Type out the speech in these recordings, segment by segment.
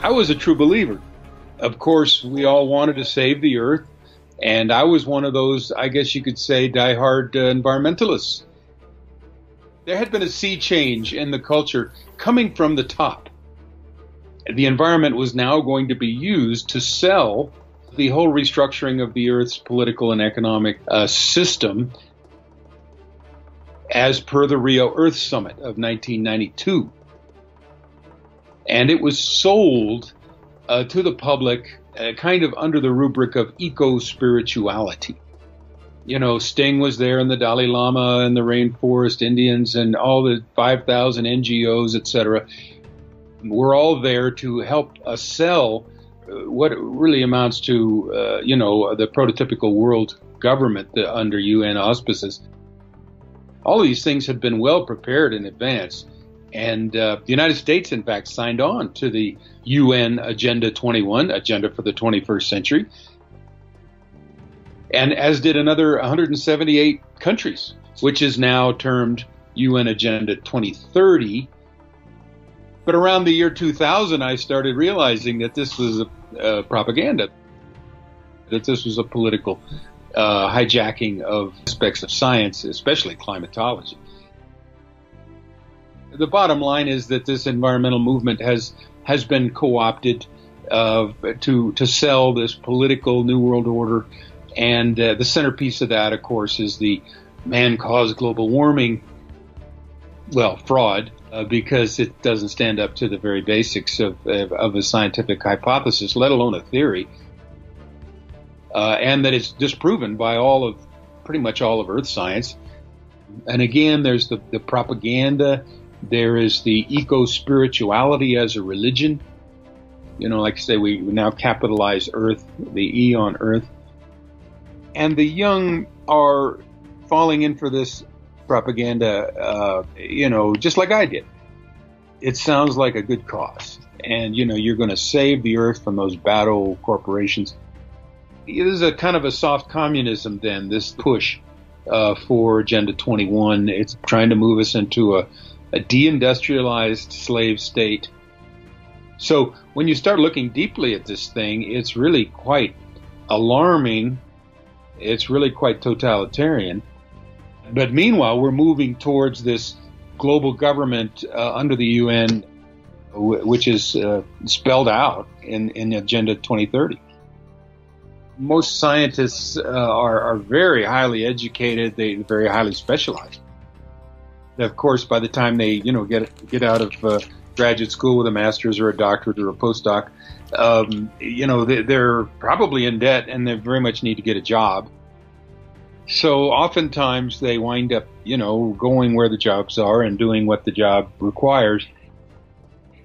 I was a true believer. Of course, we all wanted to save the earth, and I was one of those, I guess you could say, diehard environmentalists. There had been a sea change in the culture coming from the top. The environment was now going to be used to sell the whole restructuring of the Earth's political and economic system as per the Rio Earth Summit of 1992. And it was sold to the public kind of under the rubric of eco-spirituality. You know, Sting was there, and the Dalai Lama and the Rainforest Indians and all the 5,000 NGOs, etc. We're all there to help us sell what really amounts to, the prototypical world government under UN auspices. All of these things had been well prepared in advance. And the United States, in fact, signed on to the UN Agenda 21, Agenda for the 21st Century, and as did another 178 countries, which is now termed UN Agenda 2030. But around the year 2000, I started realizing that this was a propaganda, that this was a political hijacking of aspects of science, especially climatology. The bottom line is that this environmental movement has been co-opted to sell this political New World Order, and the centerpiece of that, of course, is the man-caused global warming, fraud, because it doesn't stand up to the very basics of a scientific hypothesis, let alone a theory, and that it's disproven by pretty much all of Earth science. And again, there's the propaganda. There is the eco-spirituality as a religion. You know, like I say, we now capitalize Earth, the E on Earth. And the young are falling in for this propaganda, just like I did. It sounds like a good cause. And, you're going to save the Earth from those bad old corporations. It is a kind of a soft communism then, this push for Agenda 21. It's trying to move us into a deindustrialized slave state. So when you start looking deeply at this thing, it's really quite alarming. It's really quite totalitarian. But meanwhile, we're moving towards this global government under the UN, which is spelled out in Agenda 2030. Most scientists are very highly educated. They're very highly specialized. Of course, by the time they, get out of graduate school with a master's or a doctorate or a postdoc, they're probably in debt and they very much need to get a job. So oftentimes they wind up, going where the jobs are and doing what the job requires.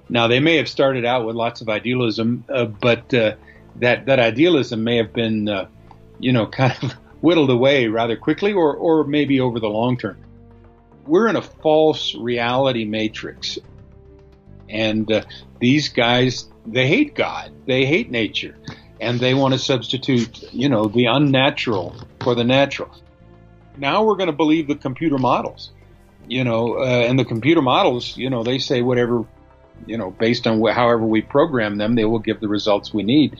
Now, they may have started out with lots of idealism, but that idealism may have been, kind of whittled away rather quickly or maybe over the long term. We're in a false reality matrix. And these guys, they hate God. They hate nature. And they want to substitute, the unnatural for the natural. Now we're going to believe the computer models, and the computer models, they say whatever, based on however we program them, they will give the results we need.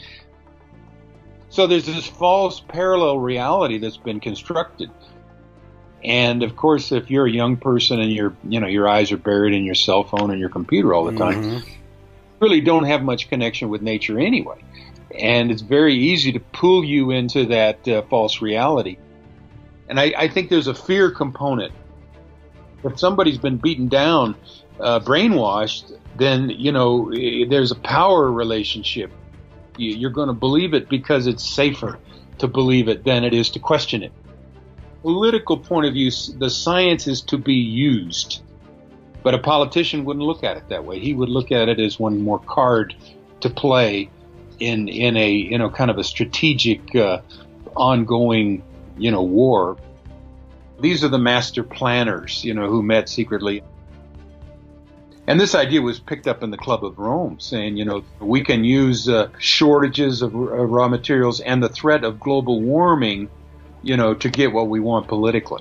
So there's this false parallel reality that's been constructed. And of course, if you're a young person and your eyes are buried in your cell phone and your computer all the time, you really don't have much connection with nature anyway. And it's very easy to pull you into that false reality. And I think there's a fear component. If somebody's been beaten down, brainwashed, then, there's a power relationship. You're going to believe it because it's safer to believe it than it is to question it. Political point of view, the science is to be used, but a politician wouldn't look at it that way. He would look at it as one more card to play in a kind of a strategic ongoing war. These are the master planners who met secretly. And this idea was picked up in the Club of Rome, saying, we can use shortages of raw materials and the threat of global warming to get what we want politically.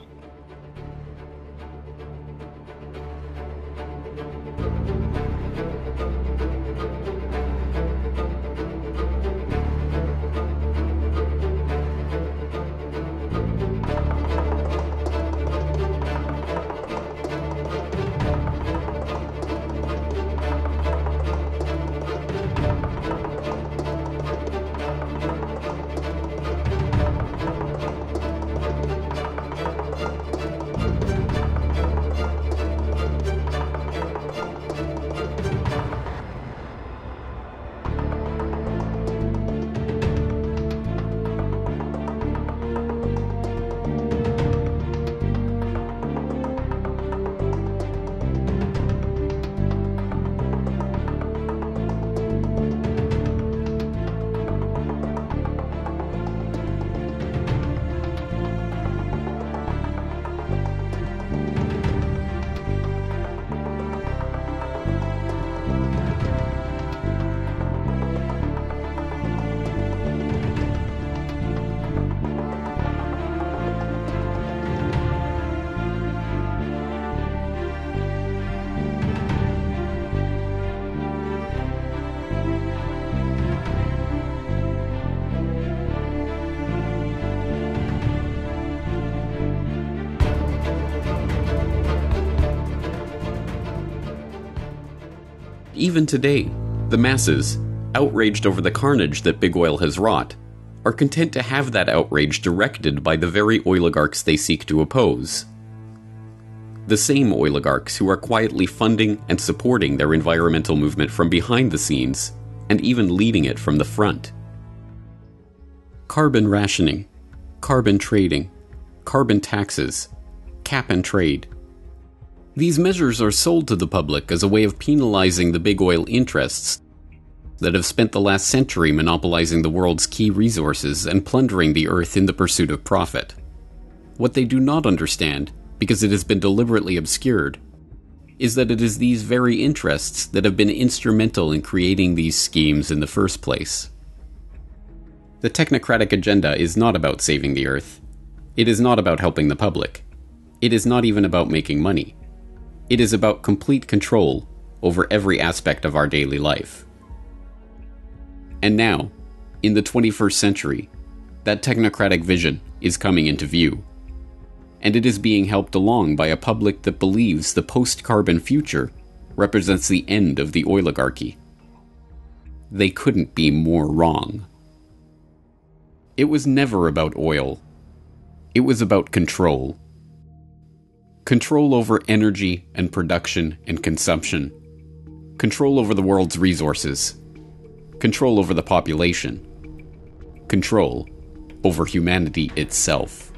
Even today, the masses, outraged over the carnage that big oil has wrought, are content to have that outrage directed by the very oligarchs they seek to oppose. The same oligarchs who are quietly funding and supporting their environmental movement from behind the scenes, and even leading it from the front. Carbon rationing, carbon trading, carbon taxes, cap and trade. These measures are sold to the public as a way of penalizing the big oil interests that have spent the last century monopolizing the world's key resources and plundering the earth in the pursuit of profit. What they do not understand, because it has been deliberately obscured, is that it is these very interests that have been instrumental in creating these schemes in the first place. The technocratic agenda is not about saving the earth. It is not about helping the public. It is not even about making money. It is about complete control over every aspect of our daily life. And now, in the 21st century, that technocratic vision is coming into view. And it is being helped along by a public that believes the post-carbon future represents the end of the oligarchy. They couldn't be more wrong. It was never about oil. It was about control. Control over energy and production and consumption. Control over the world's resources. Control over the population. Control over humanity itself.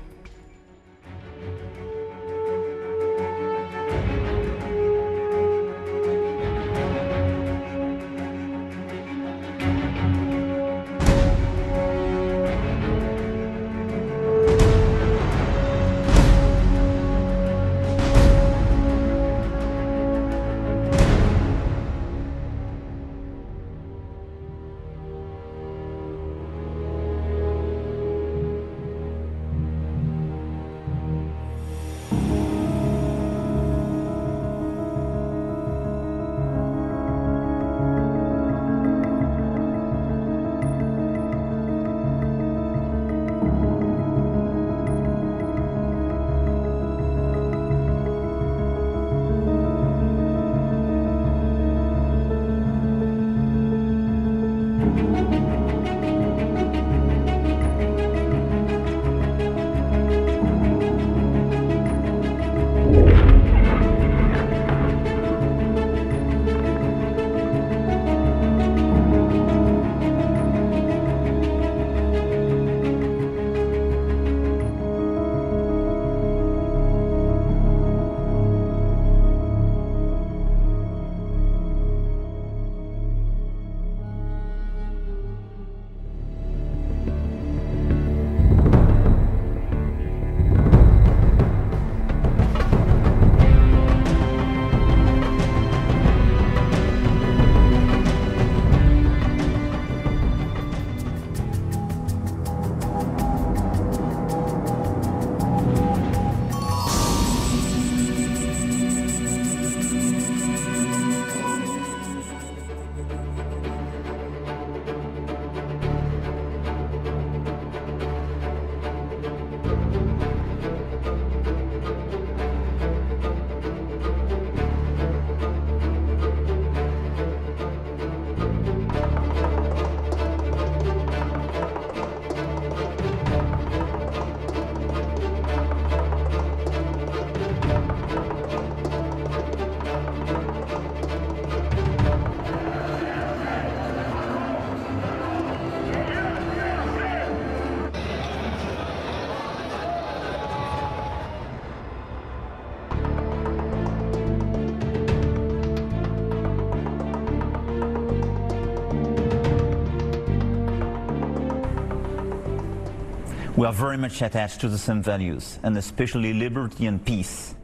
We are very much attached to the same values, and especially liberty and peace.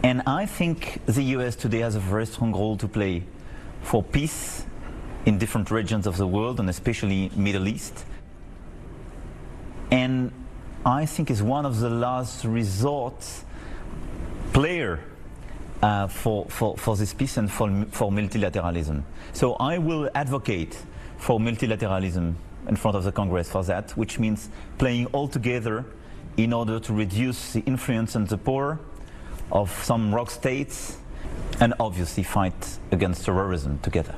And I think the US today has a very strong role to play for peace in different regions of the world, and especially Middle East. And I think is one of the last resort player for this peace and for multilateralism. So I will advocate for multilateralism in front of the Congress for that, which means playing all together in order to reduce the influence and the power of some rogue states and obviously fight against terrorism together.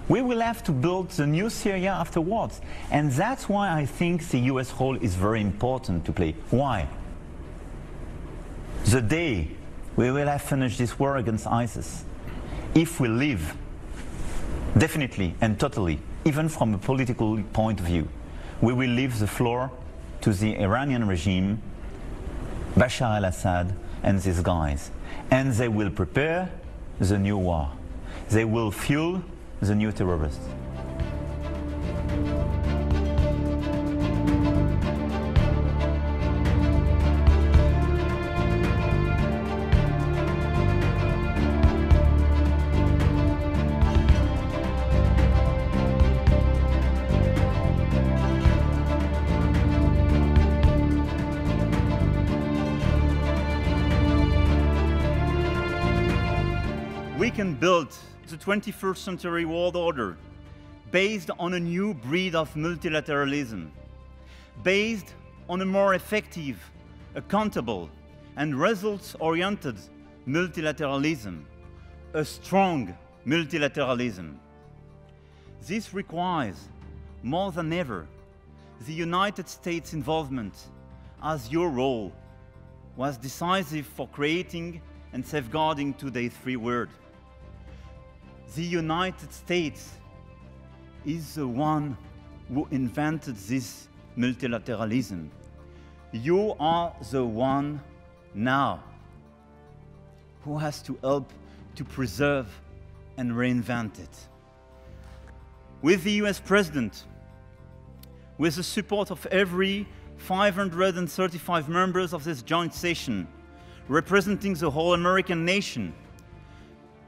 We will have to build the new Syria afterwards, and that's why I think the US role is very important to play. Why? The day we will have finished this war against ISIS, if we live, definitely and totally, even from a political point of view, we will leave the floor to the Iranian regime, Bashar al-Assad and these guys. And they will prepare the new war. They will fuel the new terrorists. We can build the 21st century world order based on a new breed of multilateralism, based on a more effective, accountable, and results-oriented multilateralism, a strong multilateralism. This requires, more than ever, the United States' involvement, as your role was decisive for creating and safeguarding today's free world. The United States is the one who invented this multilateralism. You are the one now who has to help to preserve and reinvent it. With the US President, with the support of every 535 members of this joint session, representing the whole American nation,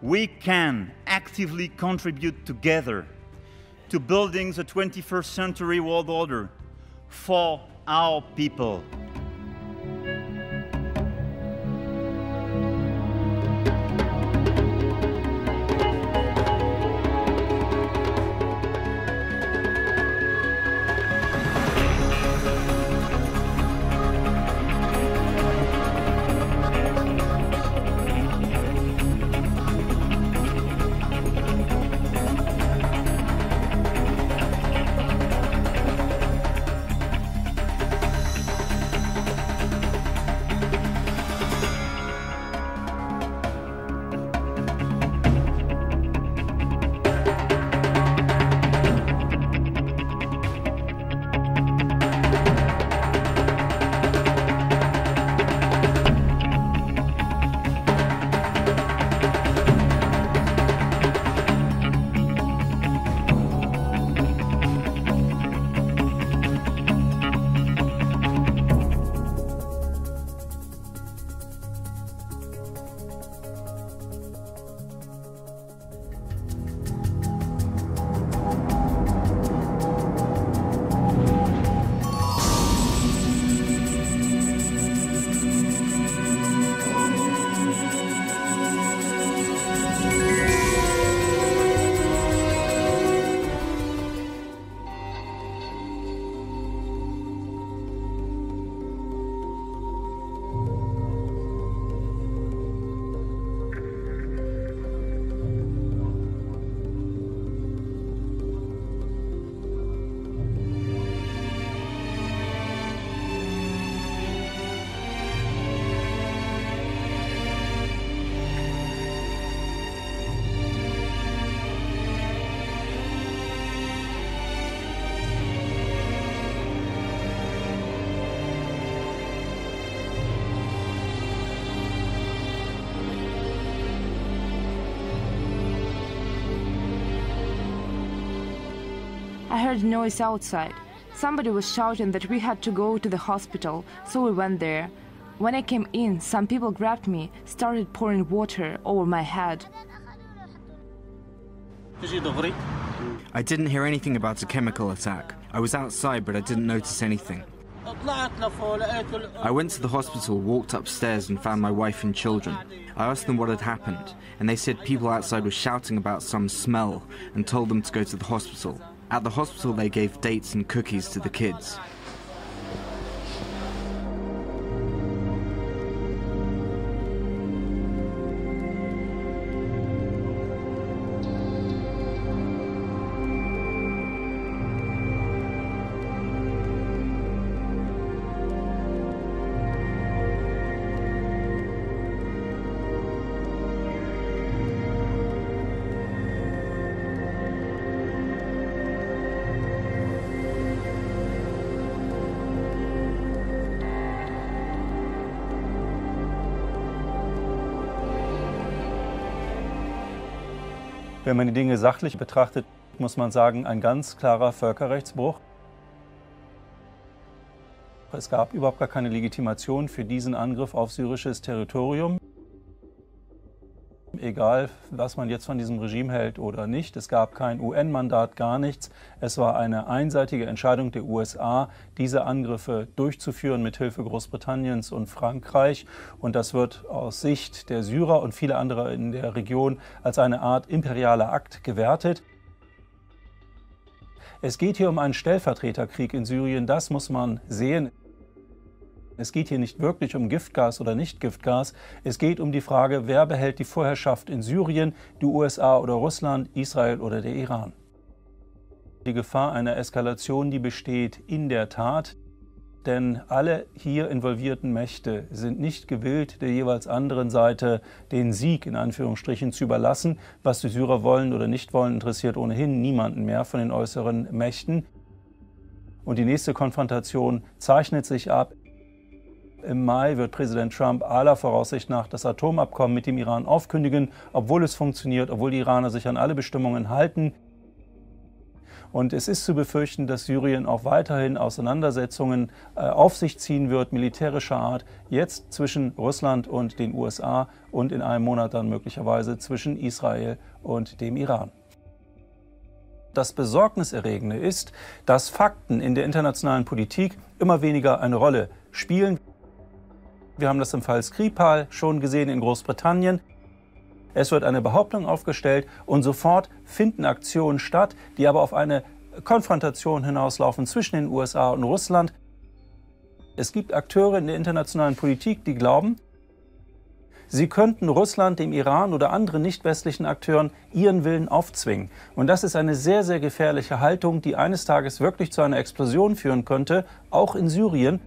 we can actively contribute together to building the 21st century world order for our people. I heard a noise outside. Somebody was shouting that we had to go to the hospital, so we went there. When I came in, some people grabbed me, started pouring water over my head. I didn't hear anything about a chemical attack. I was outside, but I didn't notice anything. I went to the hospital, walked upstairs and found my wife and children. I asked them what had happened, and they said people outside were shouting about some smell and told them to go to the hospital. At the hospital, they gave dates and cookies to the kids. Wenn man die Dinge sachlich betrachtet, muss man sagen, ein ganz klarer Völkerrechtsbruch. Es gab überhaupt gar keine Legitimation für diesen Angriff auf syrisches Territorium. Egal, was man jetzt von diesem Regime hält oder nicht, es gab kein UN-Mandat, gar nichts. Es war eine einseitige Entscheidung der USA, diese Angriffe durchzuführen mit Hilfe Großbritanniens und Frankreich. Und das wird aus Sicht der Syrer und vieler anderer in der Region als eine Art imperialer Akt gewertet. Es geht hier um einen Stellvertreterkrieg in Syrien, das muss man sehen. Es geht hier nicht wirklich um Giftgas oder nicht Giftgas. Es geht um die Frage, wer behält die Vorherrschaft in Syrien, die USA oder Russland, Israel oder der Iran. Die Gefahr einer Eskalation, die besteht in der Tat, denn alle hier involvierten Mächte sind nicht gewillt, der jeweils anderen Seite den Sieg in Anführungsstrichen zu überlassen. Was die Syrer wollen oder nicht wollen, interessiert ohnehin niemanden mehr von den äußeren Mächten. Und die nächste Konfrontation zeichnet sich ab. Im Mai wird Präsident Trump aller Voraussicht nach das Atomabkommen mit dem Iran aufkündigen, obwohl es funktioniert, obwohl die Iraner sich an alle Bestimmungen halten. Und es ist zu befürchten, dass Syrien auch weiterhin Auseinandersetzungen auf sich ziehen wird, militärischer Art, jetzt zwischen Russland und den USA und in einem Monat dann möglicherweise zwischen Israel und dem Iran. Das Besorgniserregende ist, dass Fakten in der internationalen Politik immer weniger eine Rolle spielen. Wir haben das im Fall Skripal schon gesehen in Großbritannien. Es wird eine Behauptung aufgestellt und sofort finden Aktionen statt, die aber auf eine Konfrontation hinauslaufen zwischen den USA und Russland. Es gibt Akteure in der internationalen Politik, die glauben, sie könnten Russland, dem Iran oder anderen nicht-westlichen Akteuren ihren Willen aufzwingen. Und das ist eine sehr, sehr gefährliche Haltung, die eines Tages wirklich zu einer Explosion führen könnte, auch in Syrien.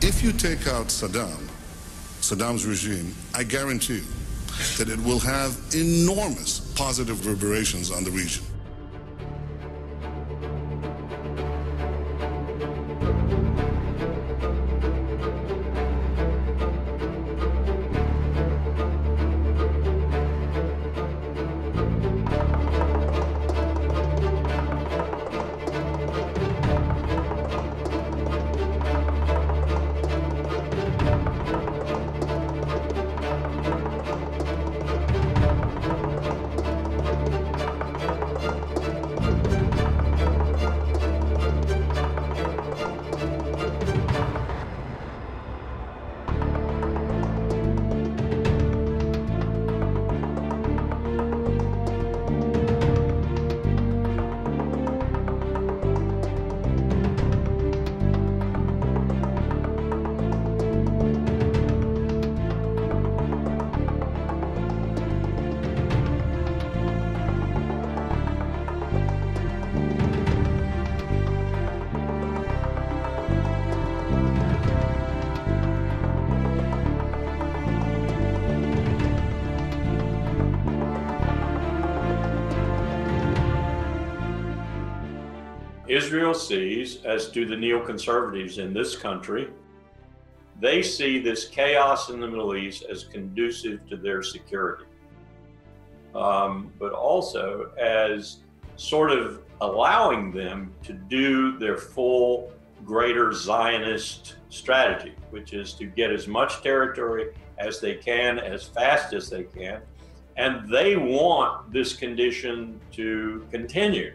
If you take out Saddam's regime, I guarantee that it will have enormous positive reverberations on the region. Israel sees, as do the neoconservatives in this country, they see this chaos in the Middle East as conducive to their security, but also as sort of allowing them to do their full greater Zionist strategy, which is to get as much territory as they can, as fast as they can. And they want this condition to continue.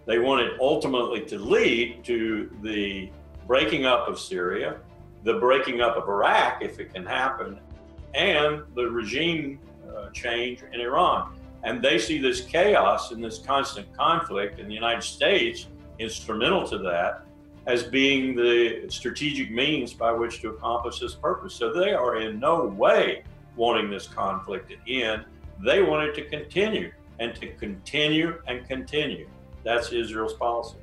They want it ultimately to lead to the breaking up of Syria, the breaking up of Iraq, if it can happen, and the regime change in Iran. And they see this chaos and this constant conflict in the United States, instrumental to that, as being the strategic means by which to accomplish this purpose. So they are in no way wanting this conflict to end. They want it to continue and to continue and continue. That's Israel's policy.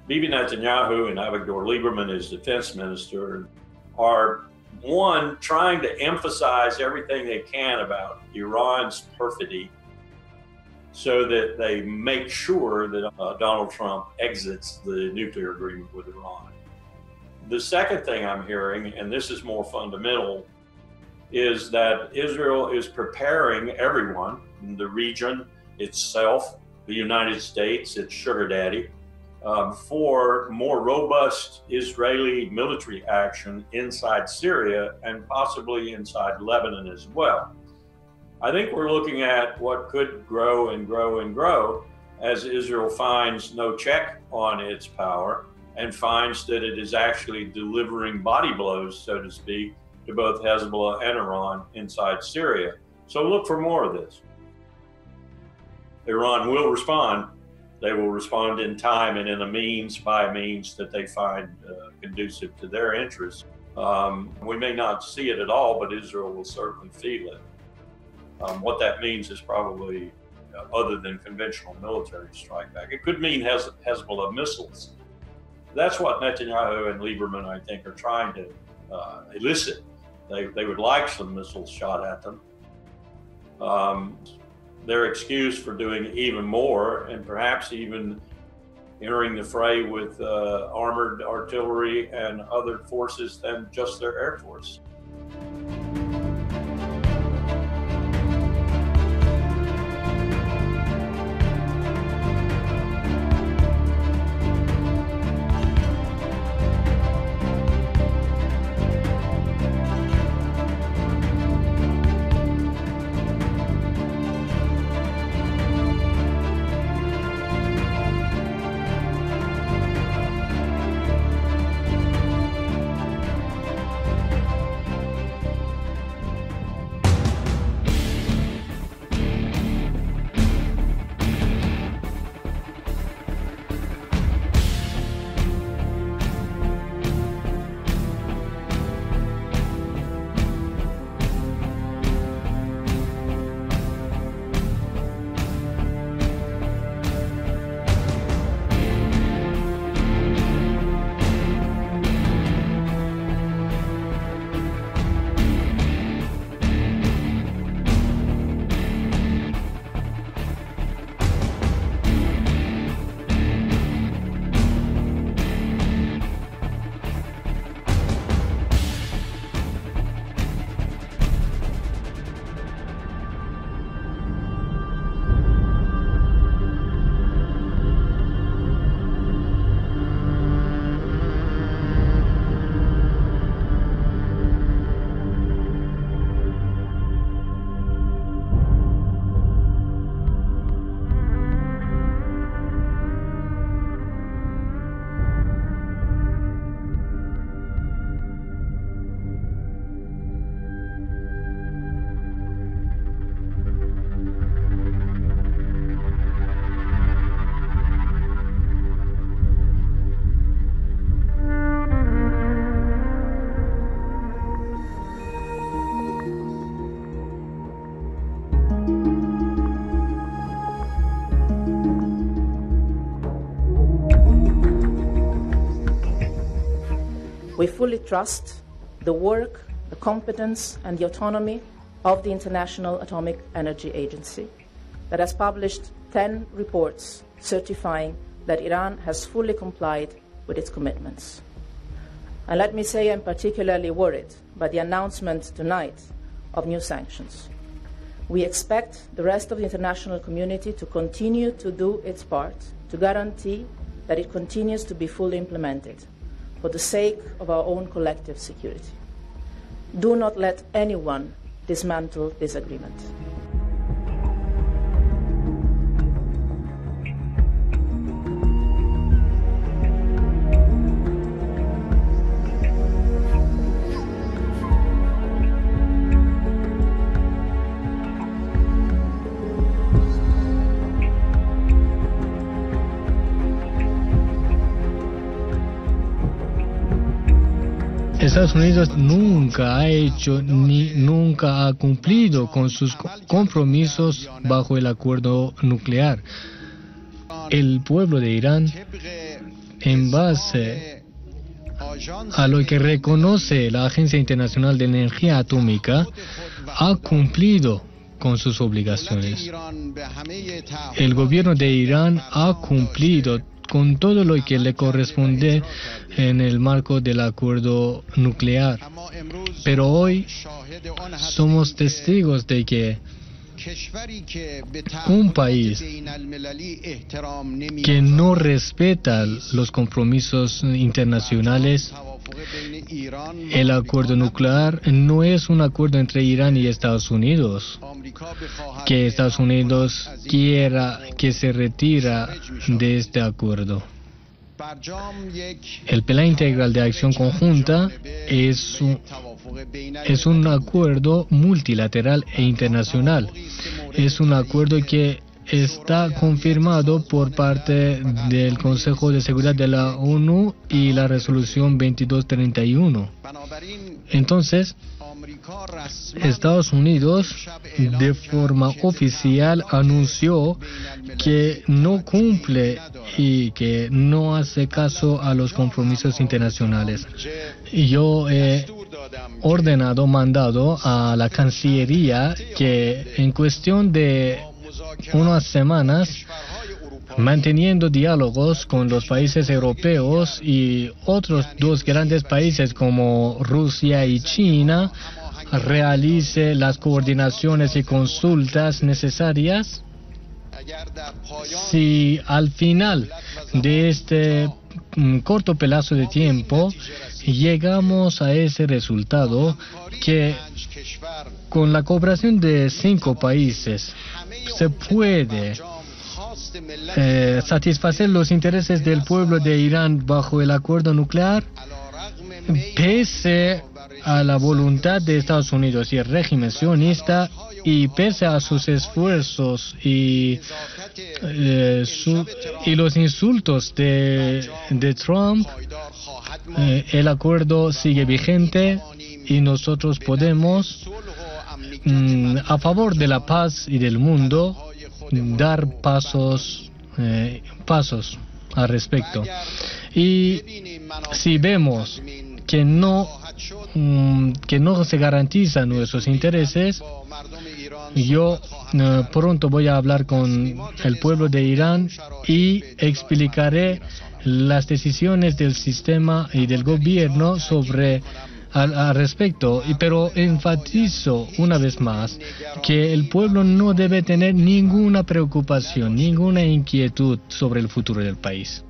Bibi Netanyahu and Avigdor Lieberman, his defense minister, are, one, trying to emphasize everything they can about Iran's perfidy so that they make sure that Donald Trump exits the nuclear agreement with Iran. The second thing I'm hearing, and this is more fundamental, is that Israel is preparing everyone in the region, itself, the United States, its sugar daddy, for more robust Israeli military action inside Syria and possibly inside Lebanon as well. I think we're looking at what could grow and grow and grow as Israel finds no check on its power and finds that it is actually delivering body blows, so to speak, to both Hezbollah and Iran inside Syria. So look for more of this. Iran will respond. They will respond in time and in a means by means that they find conducive to their interests. We may not see it at all, but Israel will certainly feel it. What that means is probably other than conventional military strike back. It could mean Hezbollah missiles. That's what Netanyahu and Lieberman, I think, are trying to elicit. They would like some missiles shot at them. Their excuse for doing even more and perhaps even entering the fray with armored artillery and other forces than just their air force. We fully trust the work, the competence, and the autonomy of the International Atomic Energy Agency that has published 10 reports certifying that Iran has fully complied with its commitments. And let me say I'm particularly worried by the announcement tonight of new sanctions. We expect the rest of the international community to continue to do its part to guarantee that it continues to be fully implemented for the sake of our own collective security. Do not let anyone dismantle this agreement. Estados Unidos nunca ha cumplido con sus compromisos bajo el acuerdo nuclear. El pueblo de Irán, en base a lo que reconoce la Agencia Internacional de Energía Atómica, ha cumplido con sus obligaciones. El gobierno de Irán ha cumplido con todo lo que le corresponde en el marco del acuerdo nuclear. Pero hoy somos testigos de que un país que no respeta los compromisos internacionales, el acuerdo nuclear no es un acuerdo entre Irán y Estados Unidos, que Estados Unidos quiera que se retira de este acuerdo. El Plan Integral de Acción Conjunta es un acuerdo multilateral e internacional. Es un acuerdo que está confirmado por parte del Consejo de Seguridad de la ONU y la resolución 2231. Entonces, Estados Unidos de forma oficial anunció que no cumple y que no hace caso a los compromisos internacionales. Yo he mandado a la Cancillería que en cuestión de unas semanas, manteniendo diálogos con los países europeos y otros dos grandes países como Rusia y China, realice las coordinaciones y consultas necesarias. Si al final de este corto plazo de tiempo llegamos a ese resultado, que con la cooperación de 5 países se puede satisfacer los intereses del pueblo de Irán bajo el acuerdo nuclear, pese a la voluntad de Estados Unidos y el régimen sionista, y pese a sus esfuerzos y los insultos de Trump, el acuerdo sigue vigente y nosotros podemos, a favor de la paz y del mundo, dar pasos al respecto. Y si vemos que no se garantizan nuestros intereses, yo pronto voy a hablar con el pueblo de Irán y explicaré las decisiones del sistema y del gobierno al respecto, pero enfatizo una vez más que el pueblo no debe tener ninguna preocupación, ninguna inquietud sobre el futuro del país.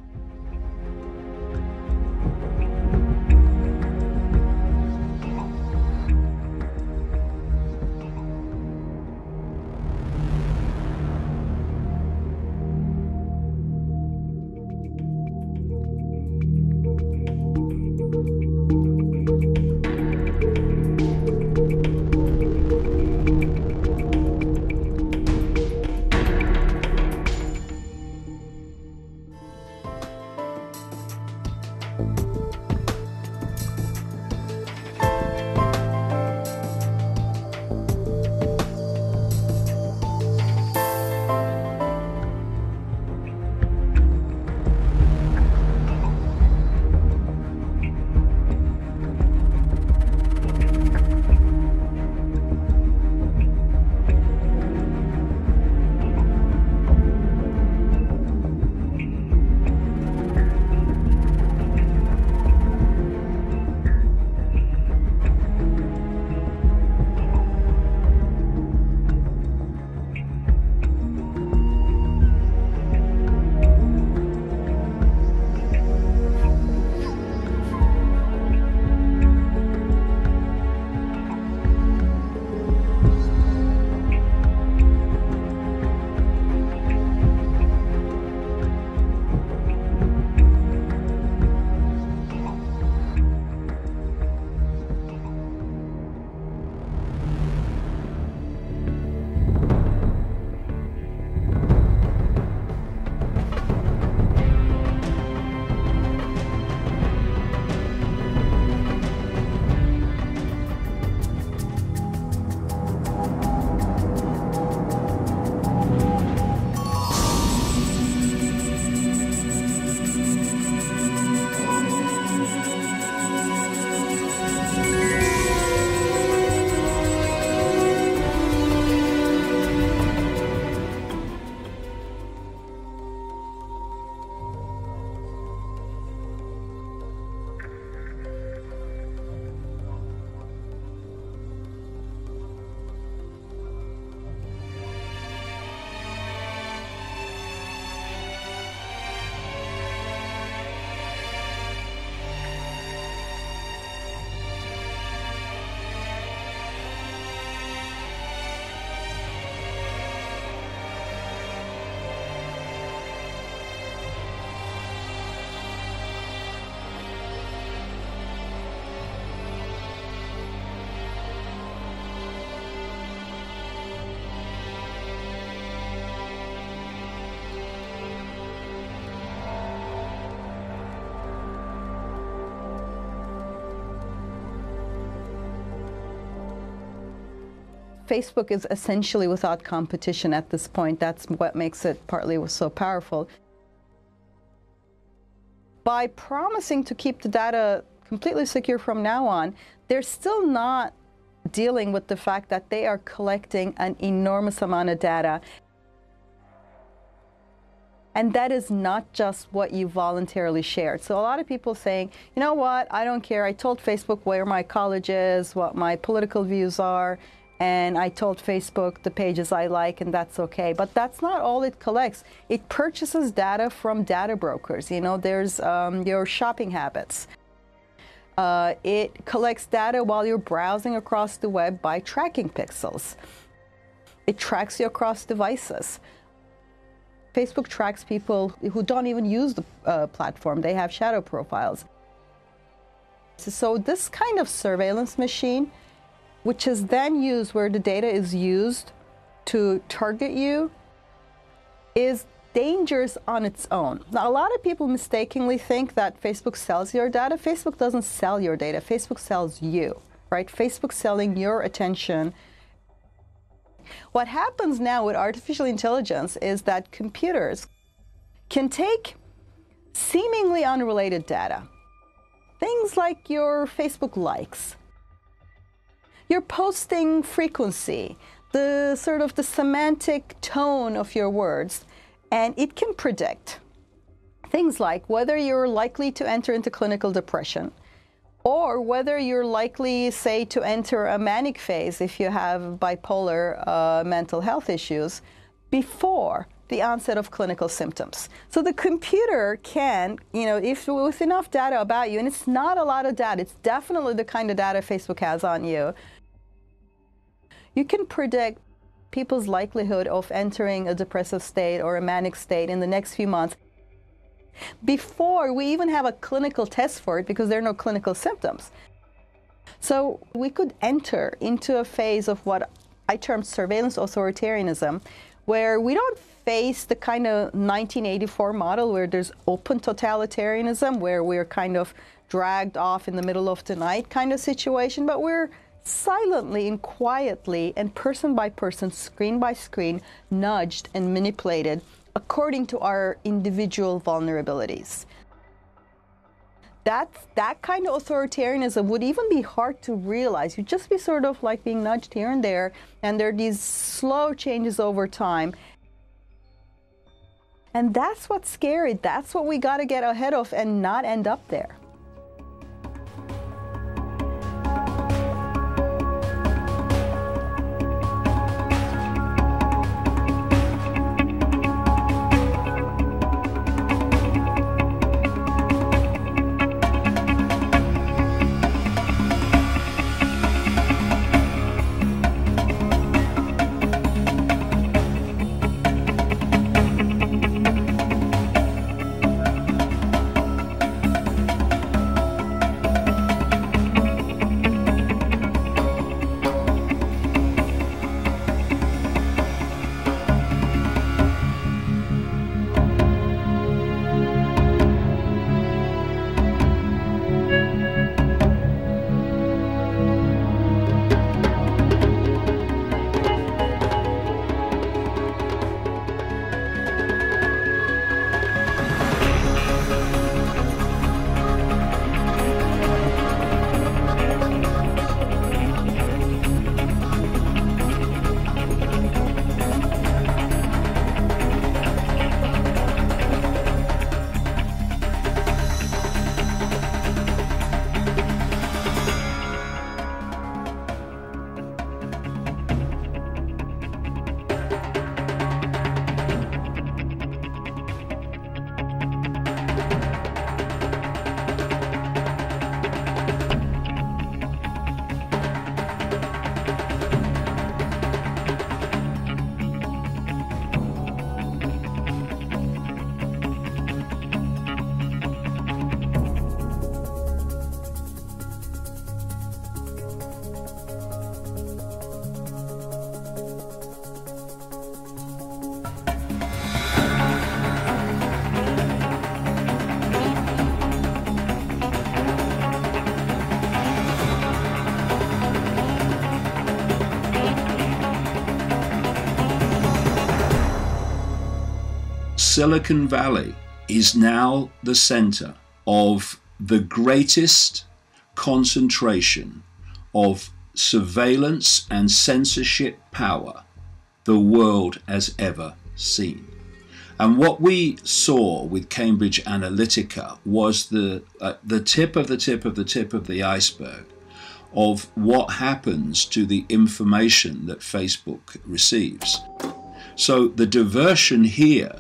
Facebook is essentially without competition at this point. That's what makes it partly so powerful. By promising to keep the data completely secure from now on, they're still not dealing with the fact that they are collecting an enormous amount of data. And that is not just what you voluntarily shared. So a lot of people saying, you know what, I don't care. I told Facebook where my college is, what my political views are, and I told Facebook the pages I like, and that's okay. But that's not all it collects. It purchases data from data brokers. You know, there's your shopping habits. It collects data while you're browsing across the web by tracking pixels. It tracks you across devices. Facebook tracks people who don't even use the platform. They have shadow profiles. So this kind of surveillance machine, which is then used where the data is used to target you, is dangerous on its own. Now, a lot of people mistakenly think that Facebook sells your data. Facebook doesn't sell your data. Facebook sells you, right? Facebook's selling your attention. What happens now with artificial intelligence is that computers can take seemingly unrelated data, things like your Facebook likes, your posting frequency, the sort of the semantic tone of your words, and it can predict things like whether you're likely to enter into clinical depression, or whether you're likely, say, to enter a manic phase if you have bipolar mental health issues before the onset of clinical symptoms. So the computer can, you know, if with enough data about you, and it's not a lot of data, it's definitely the kind of data Facebook has on you, you can predict people's likelihood of entering a depressive state or a manic state in the next few months before we even have a clinical test for it, because there are no clinical symptoms. So we could enter into a phase of what I term surveillance authoritarianism, where we don't face the kind of 1984 model where there's open totalitarianism, where we're kind of dragged off in the middle of the night kind of situation, but we're silently and quietly and person by person, screen by screen, nudged and manipulated according to our individual vulnerabilities. That kind of authoritarianism would even be hard to realize. You'd just be sort of like being nudged here and there are these slow changes over time. And that's what's scary. That's what we got to get ahead of and not end up there. Silicon Valley is now the center of the greatest concentration of surveillance and censorship power the world has ever seen. And what we saw with Cambridge Analytica was the tip of the tip of the tip of the iceberg of what happens to the information that Facebook receives. So the diversion here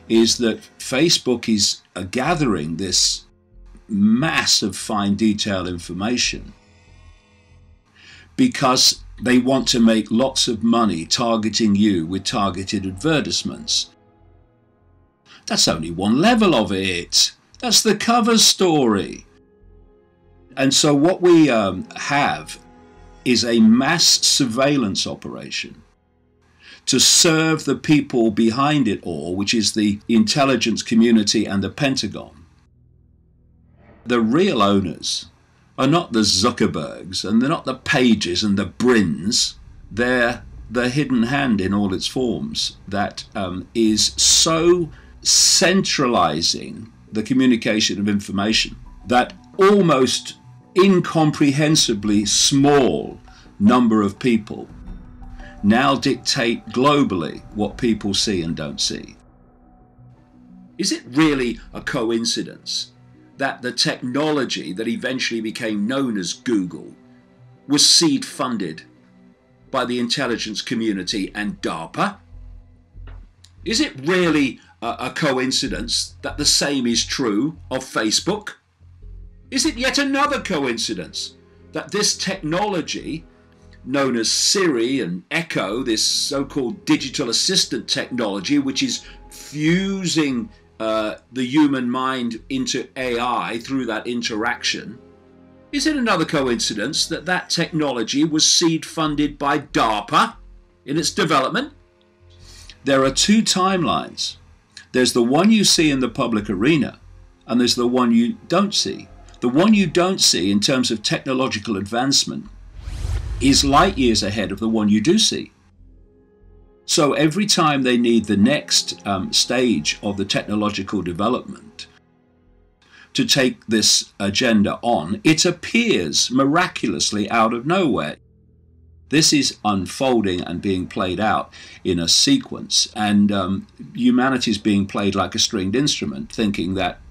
is that Facebook is gathering this mass of fine detail information because they want to make lots of money targeting you with targeted advertisements. That's only one level of it. That's the cover story. And so what we have is a mass surveillance operation to serve the people behind it all, which is the intelligence community and the Pentagon. The real owners are not the Zuckerbergs, and they're not the Pages and the Brins. They're the hidden hand in all its forms that is so centralizing the communication of information that almost incomprehensibly small number of people now dictate globally what people see and don't see. Is it really a coincidence that the technology that eventually became known as Google was seed funded by the intelligence community and DARPA? Is it really a coincidence that the same is true of Facebook? Is it yet another coincidence that this technology, known as Siri and Echo, this so-called digital assistant technology, which is fusing the human mind into AI through that interaction, is it another coincidence that that technology was seed funded by DARPA in its development? There are two timelines. There's the one you see in the public arena, and there's the one you don't see. The one you don't see in terms of technological advancement is light years ahead of the one you do see. So every time they need the next stage of the technological development to take this agenda on, it appears miraculously out of nowhere. This is unfolding and being played out in a sequence, and humanity is being played like a stringed instrument, thinking that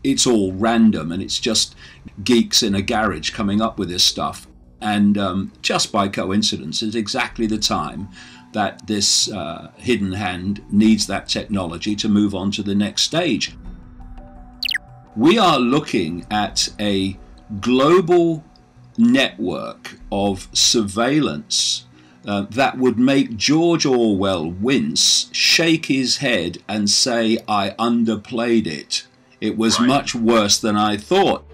it's all random and it's just geeks in a garage coming up with this stuff. And just by coincidence, it's exactly the time that this hidden hand needs that technology to move on to the next stage. We are looking at a global network of surveillance that would make George Orwell wince, shake his head and say, "I underplayed it. It was much worse than I thought."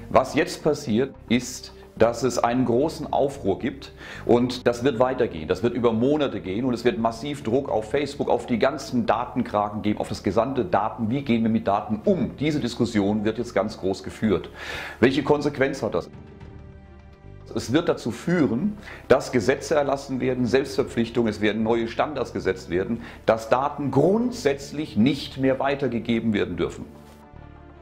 Was jetzt passiert, ist, dass es einen großen Aufruhr gibt und das wird weitergehen, das wird über Monate gehen und es wird massiv Druck auf Facebook, auf die ganzen Datenkraken geben, auf das gesamte Daten, wie gehen wir mit Daten um. Diese Diskussion wird jetzt ganz groß geführt. Welche Konsequenz hat das? Es wird dazu führen, dass Gesetze erlassen werden, Selbstverpflichtungen, es werden neue Standards gesetzt werden, dass Daten grundsätzlich nicht mehr weitergegeben werden dürfen.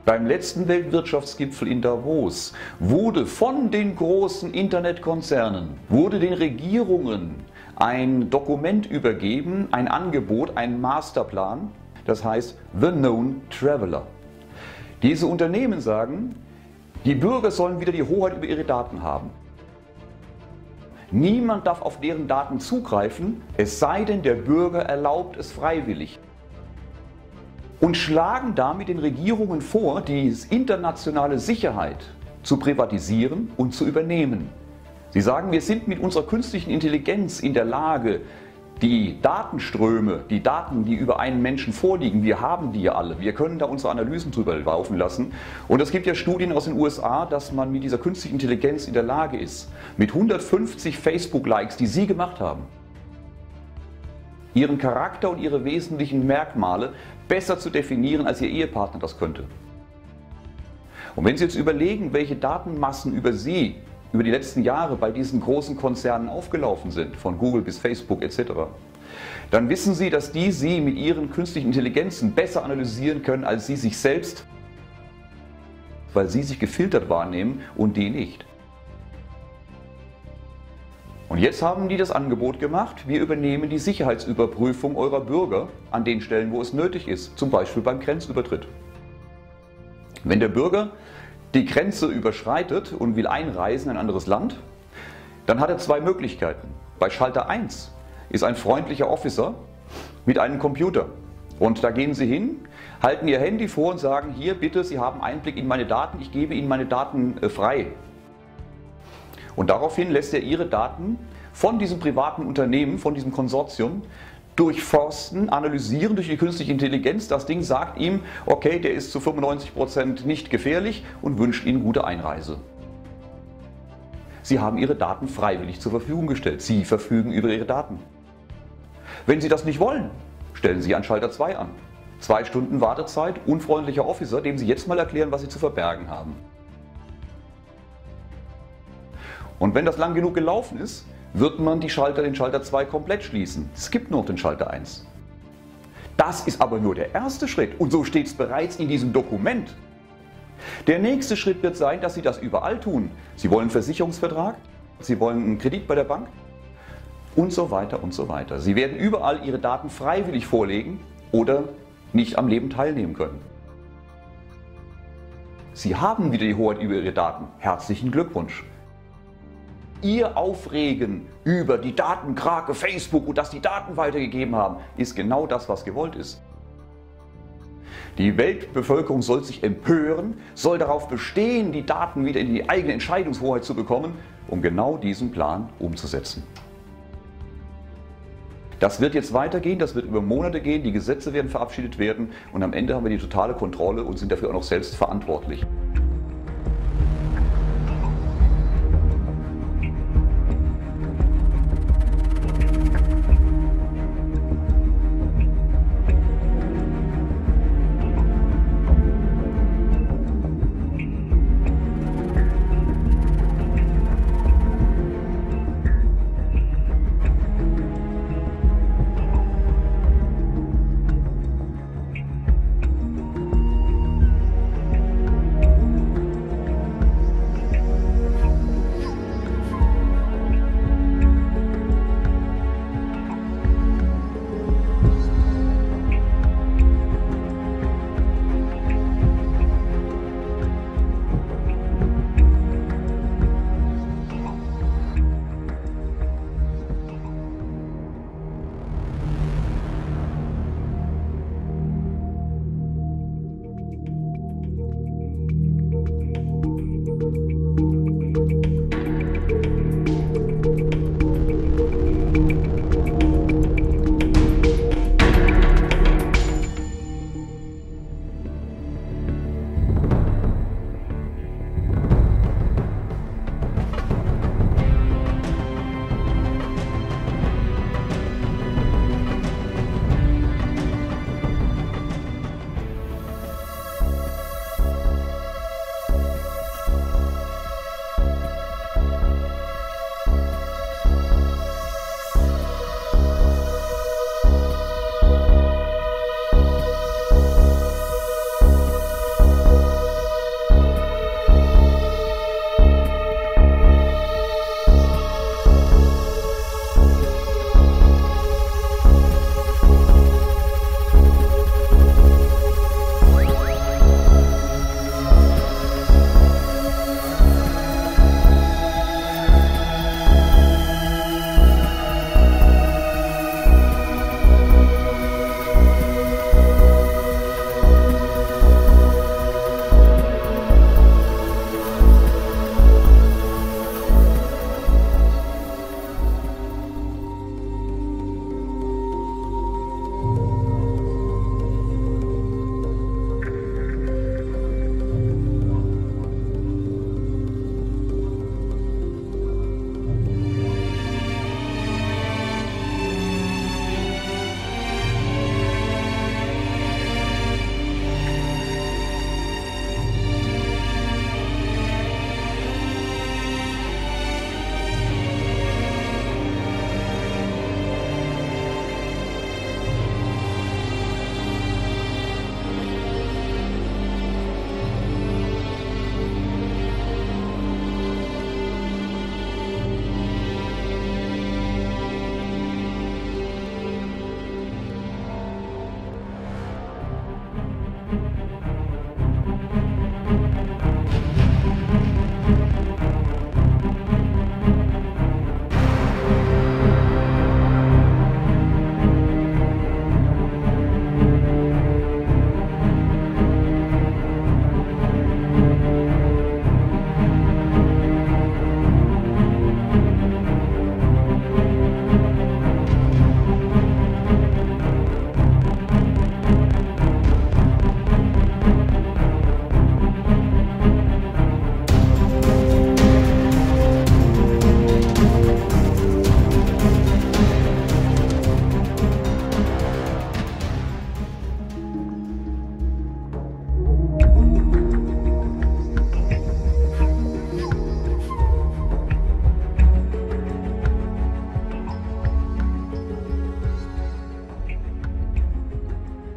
Beim letzten Weltwirtschaftsgipfel in Davos wurde von den großen Internetkonzernen, wurde den Regierungen ein Dokument übergeben, ein Angebot, ein Masterplan, das heißt The Known Traveler. Diese Unternehmen sagen, die Bürger sollen wieder die Hoheit über ihre Daten haben. Niemand darf auf deren Daten zugreifen, es sei denn, der Bürger erlaubt es freiwillig. Und schlagen damit den Regierungen vor, die internationale Sicherheit zu privatisieren und zu übernehmen. Sie sagen, wir sind mit unserer künstlichen Intelligenz in der Lage, die Datenströme, die Daten, die über einen Menschen vorliegen, wir haben die ja alle. Wir können da unsere Analysen drüber laufen lassen. Und es gibt ja Studien aus den USA, dass man mit dieser künstlichen Intelligenz in der Lage ist, mit 150 Facebook-Likes, die Sie gemacht haben, Ihren Charakter und Ihre wesentlichen Merkmale besser zu definieren, als Ihr Ehepartner das könnte. Und wenn Sie jetzt überlegen, welche Datenmassen über Sie über die letzten Jahre bei diesen großen Konzernen aufgelaufen sind, von Google bis Facebook etc., dann wissen Sie, dass die Sie mit Ihren künstlichen Intelligenzen besser analysieren können als Sie sich selbst, weil Sie sich gefiltert wahrnehmen und die nicht. Und jetzt haben die das Angebot gemacht, wir übernehmen die Sicherheitsüberprüfung eurer Bürger an den Stellen, wo es nötig ist, zum Beispiel beim Grenzübertritt. Wenn der Bürger die Grenze überschreitet und will einreisen in ein anderes Land, dann hat er zwei Möglichkeiten. Bei Schalter 1 ist ein freundlicher Officer mit einem Computer. Und da gehen Sie hin, halten Ihr Handy vor und sagen, hier bitte, Sie haben Einblick in meine Daten, ich gebe Ihnen meine Daten frei. Und daraufhin lässt er Ihre Daten von diesem privaten Unternehmen, von diesem Konsortium, durchforsten, analysieren durch die künstliche Intelligenz. Das Ding sagt ihm, okay, der ist zu 95% nicht gefährlich und wünscht Ihnen gute Einreise. Sie haben Ihre Daten freiwillig zur Verfügung gestellt. Sie verfügen über Ihre Daten. Wenn Sie das nicht wollen, stellen Sie an Schalter 2 an. 2 Stunden Wartezeit, unfreundlicher Officer, dem Sie jetzt mal erklären, was Sie zu verbergen haben. Und wenn das lang genug gelaufen ist, wird man den Schalter 2 komplett schließen. Es gibt noch den Schalter 1. Das ist aber nur der erste Schritt und so steht es bereits in diesem Dokument. Der nächste Schritt wird sein, dass Sie das überall tun. Sie wollen einen Versicherungsvertrag, Sie wollen einen Kredit bei der Bank und so weiter und so weiter. Sie werden überall Ihre Daten freiwillig vorlegen oder nicht am Leben teilnehmen können. Sie haben wieder die Hoheit über Ihre Daten. Herzlichen Glückwunsch. Ihr Aufregen über die Datenkrake Facebook und dass die Daten weitergegeben haben, ist genau das, was gewollt ist. Die Weltbevölkerung soll sich empören, soll darauf bestehen, die Daten wieder in die eigene Entscheidungshoheit zu bekommen, um genau diesen Plan umzusetzen. Das wird jetzt weitergehen, das wird über Monate gehen, die Gesetze werden verabschiedet werden und am Ende haben wir die totale Kontrolle und sind dafür auch noch selbst verantwortlich.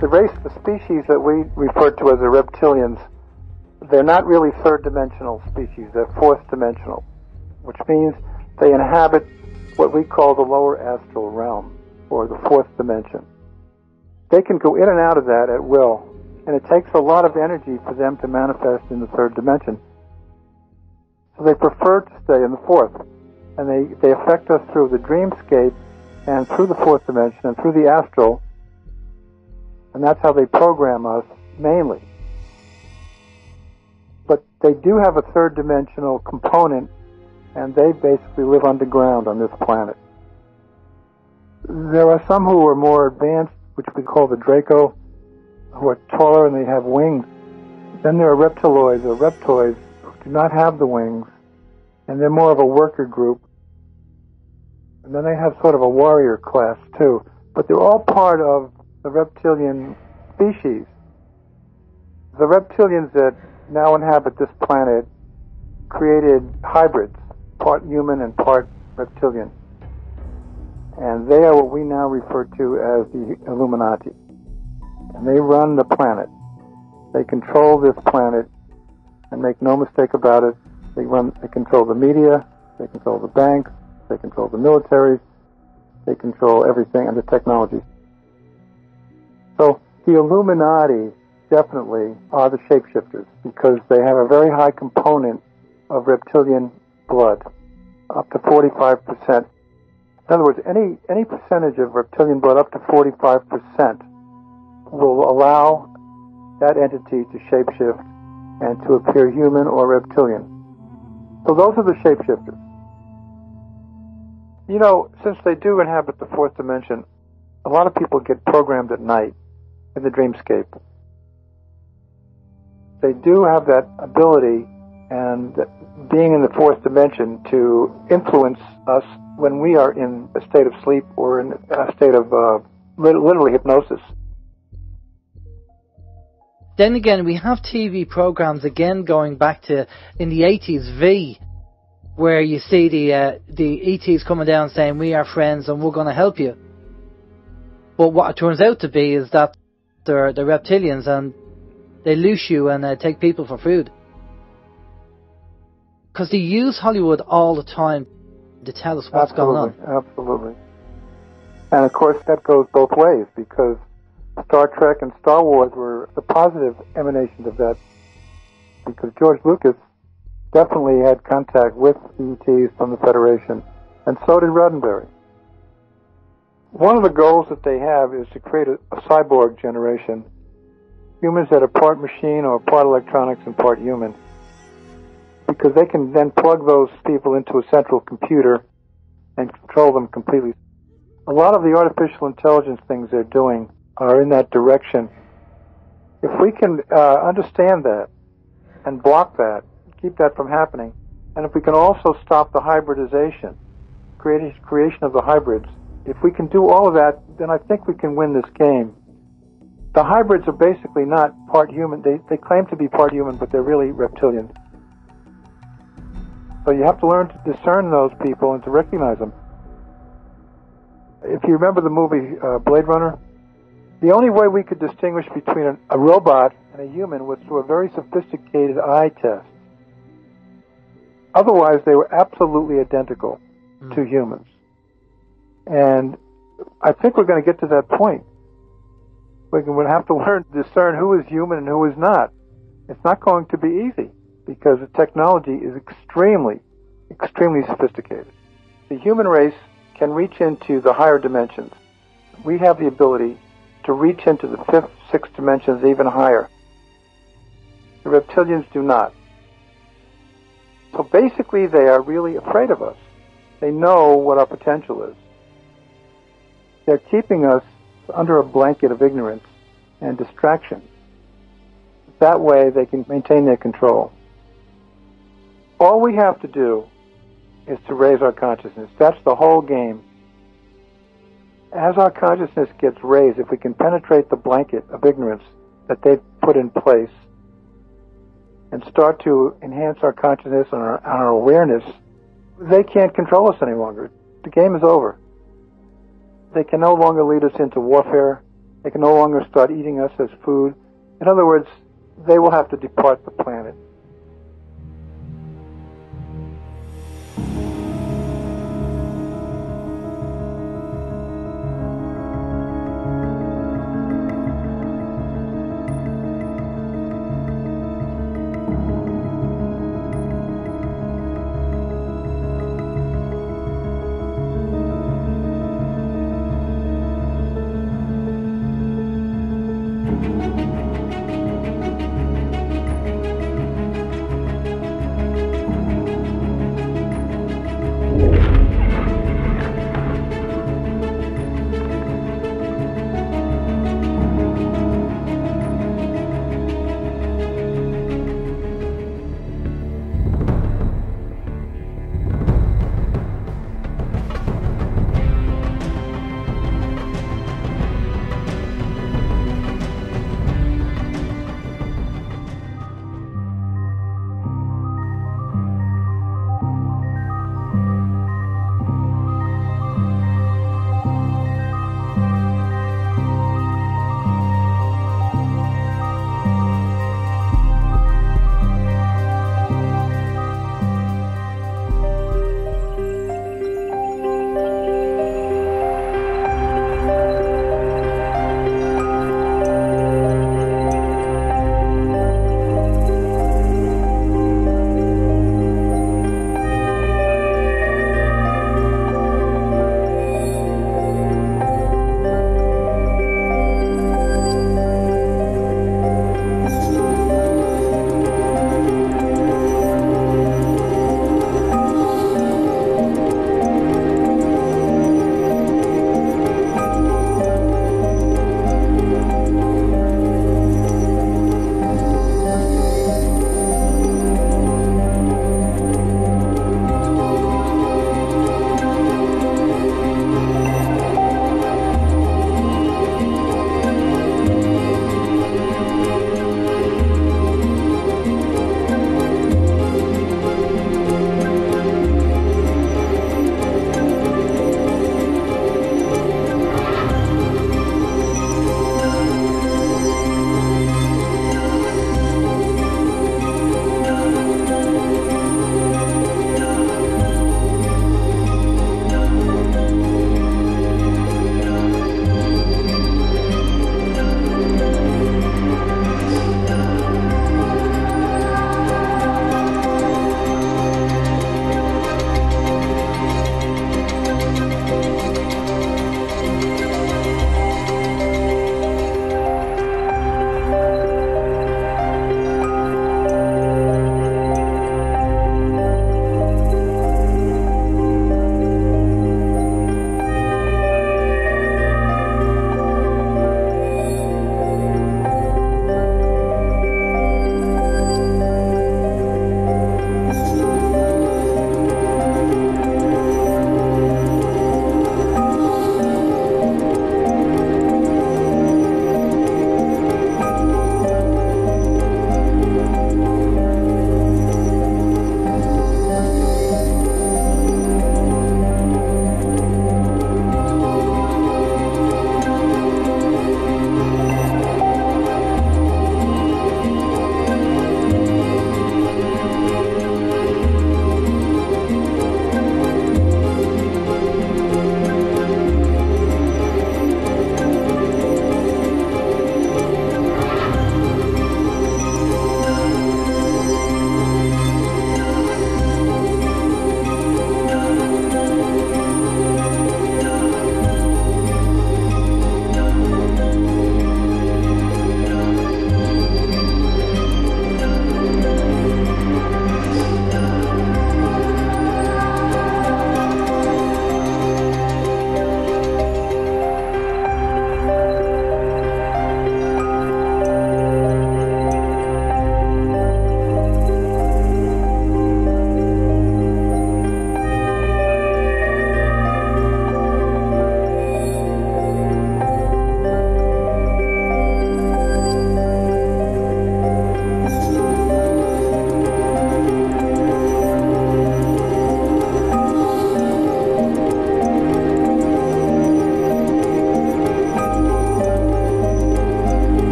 The species that we refer to as the reptilians, they're not really third-dimensional species. They're fourth-dimensional, which means they inhabit what we call the lower astral realm, or the fourth dimension. They can go in and out of that at will, and it takes a lot of energy for them to manifest in the third dimension. So they prefer to stay in the fourth, and they affect us through the dreamscape and through the fourth dimension and through the astral, and that's how they program us mainly. But they do have a third dimensional component, and they basically live underground on this planet. There are some who are more advanced, which we call the Draco, who are taller and they have wings. Then there are reptiloids or reptoids who do not have the wings, and they're more of a worker group. And then they have sort of a warrior class too. But they're all part of the reptilian species. The reptilians that now inhabit this planet created hybrids, part human and part reptilian. And they are what we now refer to as the Illuminati. And they run the planet. They control this planet, and make no mistake about it, they control the media, they control the banks, they control the militaries, they control everything, and the technology. So the Illuminati definitely are the shapeshifters, because they have a very high component of reptilian blood, up to 45%. In other words, any percentage of reptilian blood up to 45% will allow that entity to shapeshift and to appear human or reptilian. So those are the shapeshifters. You know, since they do inhabit the fourth dimension, a lot of people get programmed at night in the dreamscape. They do have that ability and being in the fourth dimension to influence us when we are in a state of sleep or in a state of literally hypnosis. Then again, we have TV programs again going back to in the 80s, V, where you see the ETs coming down saying we are friends and we're going to help you. But what it turns out to be is that they're reptilians and they loose you and take people for food. Because they use Hollywood all the time to tell us what's going on. Absolutely. And of course that goes both ways, because Star Trek and Star Wars were the positive emanations of that, because George Lucas definitely had contact with ETs from the Federation, and so did Roddenberry. One of the goals that they have is to create a cyborg generation, humans that are part machine or part electronics and part human, because they can then plug those people into a central computer and control them completely. A lot of the artificial intelligence things they're doing are in that direction. If we can understand that and block that, keep that from happening, and if we can also stop the hybridization, creation of the hybrids, if we can do all of that, then I think we can win this game. The hybrids are basically not part human. They claim to be part human, but they're really reptilian. So you have to learn to discern those people and to recognize them. If you remember the movie Blade Runner, the only way we could distinguish between a robot and a human was through a very sophisticated eye test. Otherwise, they were absolutely identical to humans. And I think we're going to get to that point. We're going to have to learn to discern who is human and who is not. It's not going to be easy, because the technology is extremely, extremely sophisticated. The human race can reach into the higher dimensions. We have the ability to reach into the fifth, sixth dimensions even higher. The reptilians do not. So basically they are really afraid of us. They know what our potential is. They're keeping us under a blanket of ignorance and distraction. That way they can maintain their control. All we have to do is to raise our consciousness. That's the whole game. As our consciousness gets raised, if we can penetrate the blanket of ignorance that they've put in place and start to enhance our consciousness and our awareness, they can't control us any longer. The game is over. They can no longer lead us into warfare. They can no longer start eating us as food. In other words, they will have to depart the planet.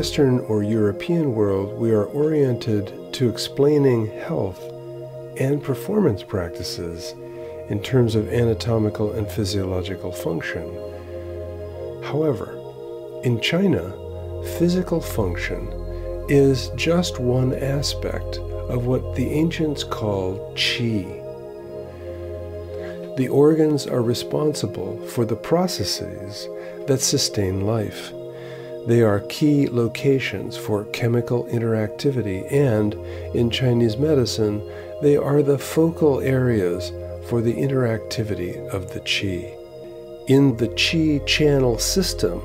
Western or European world, we are oriented to explaining health and performance practices in terms of anatomical and physiological function. However, in China, physical function is just one aspect of what the ancients called qi. The organs are responsible for the processes that sustain life. They are key locations for chemical interactivity, and in Chinese medicine, they are the focal areas for the interactivity of the qi. In the qi channel system,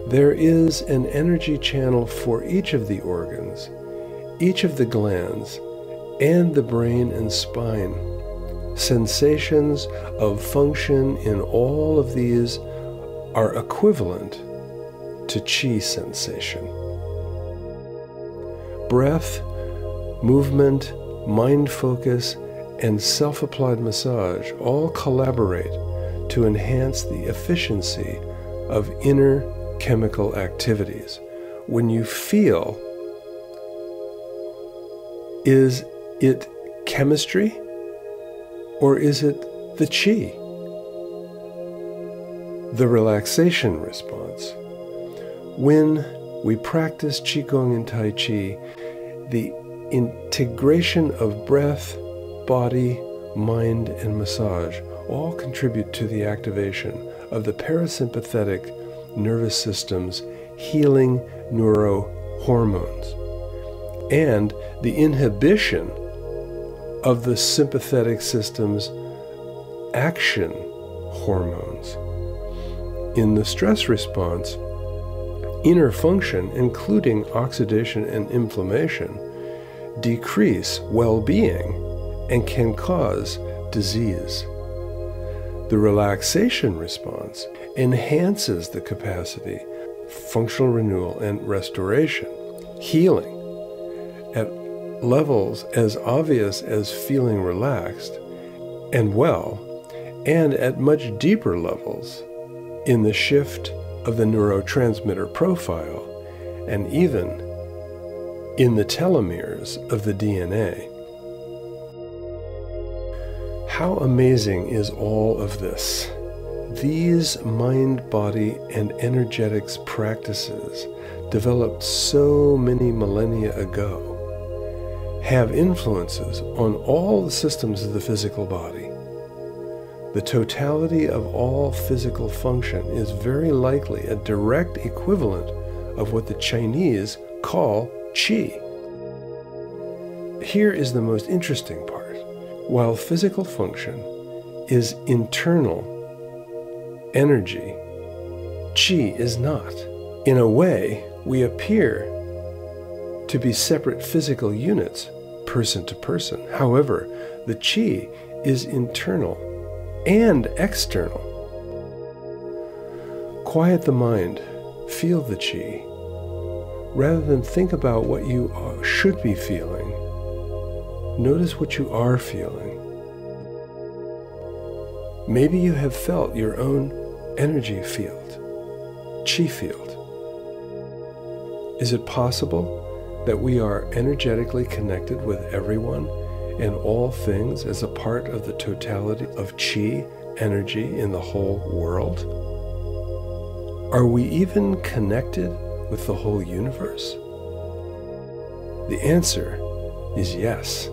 there is an energy channel for each of the organs, each of the glands, and the brain and spine. Sensations of function in all of these are equivalent to qi sensation. Breath, movement, mind focus, and self-applied massage all collaborate to enhance the efficiency of inner chemical activities. When you feel, is it chemistry or is it the qi? The relaxation response. When we practice Qigong and Tai Chi, the integration of breath, body, mind, and massage all contribute to the activation of the parasympathetic nervous system's healing neurohormones and the inhibition of the sympathetic system's action hormones. In the stress response, inner function, including oxidation and inflammation, decrease well-being and can cause disease. The relaxation response enhances the capacity, functional renewal and restoration, healing at levels as obvious as feeling relaxed and well, and at much deeper levels in the shift of the neurotransmitter profile, and even in the telomeres of the DNA. How amazing is all of this? These mind, body, and energetics practices, developed so many millennia ago, have influences on all the systems of the physical body. The totality of all physical function is very likely a direct equivalent of what the Chinese call qi. Here is the most interesting part. While physical function is internal energy, qi is not. In a way, we appear to be separate physical units, person to person. However, the qi is internal and external. Quiet the mind, feel the qi. Rather than think about what you should be feeling, notice what you are feeling. Maybe you have felt your own energy field, qi field. Is it possible that we are energetically connected with everyone and all things as a part of the totality of qi energy in the whole world? Are we even connected with the whole universe? The answer is yes.